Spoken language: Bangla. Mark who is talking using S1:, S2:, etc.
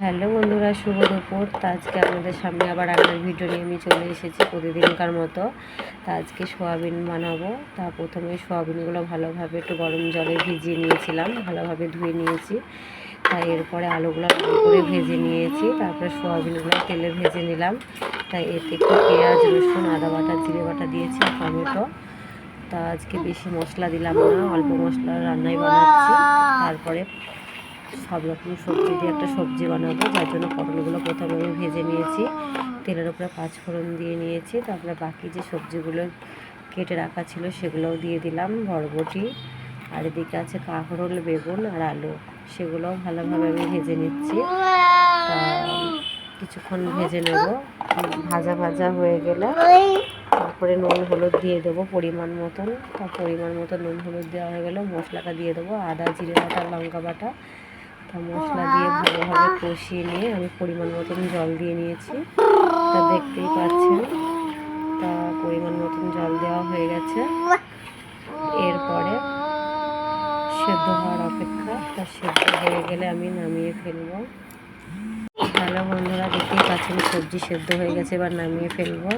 S1: হ্যালো বন্ধুরা, শুভ দুপুর। তা আজকে আপনাদের সামনে আবার রান্নার ভিডিও নিয়ে আমি চলে এসেছি প্রতিদিনকার মতো। তা আজকে সোয়াবিন বানাবো। তা প্রথমে সোয়াবিনগুলো ভালোভাবে একটু গরম জলে ভিজিয়ে নিয়েছিলাম, ভালোভাবে ধুয়ে নিয়েছি। তাই এরপরে আলুগুলো ভালো করে ভেজে নিয়েছি, তারপরে সোয়াবিনগুলো তেলে ভেজে নিলাম। তাই এতে একটু পেঁয়াজ, রসুন, আদা বাটা, জিরে বাটা দিয়েছি, টমেটো। তা আজকে বেশি মশলা দিলাম না, অল্প মশলা রান্নাই বানাচ্ছি। তারপরে সব রকম সবজি দিয়ে একটা সবজি বানাবো, যার জন্য পটলগুলো প্রথমে আমি ভেজে নিয়েছি, তেলের উপরে পাঁচফোড়ন দিয়ে নিয়েছি। তারপরে বাকি যে সবজিগুলো কেটে রাখা ছিল সেগুলোও দিয়ে দিলাম, বরবটি, আর এদিকে আছে কাঁকরোল, বেগুন আর আলু, সেগুলোও ভালোভাবে আমি ভেজে নিচ্ছি। তা কিছুক্ষণ ভেজে নেব, ভাজা ভাজা হয়ে গেলে তারপরে নুন হলুদ দিয়ে দেবো পরিমাণ মতন। তা পরিমাণ মতো নুন হলুদ দেওয়া হয়ে গেলে মশলাটা দিয়ে দেবো, আদা, জিরে বাটা, লঙ্কা বাটা। তা মশলা দিয়ে ভালোভাবে কষিয়ে নিয়ে আমি পরিমাণ মতন জল দিয়ে নিয়েছি, তা দেখতেই পাচ্ছেন। তা পরিমাণ মতন জল দেওয়া হয়ে গেছে, এরপরে সেদ্ধ হওয়ার অপেক্ষা। তা সেদ্ধ হয়ে গেলে আমি নামিয়ে ফেলবো। হ্যালো বন্ধুরা, দেখতেই পাচ্ছেন সবজি সেদ্ধ হয়ে গেছে, এবার নামিয়ে ফেলবো।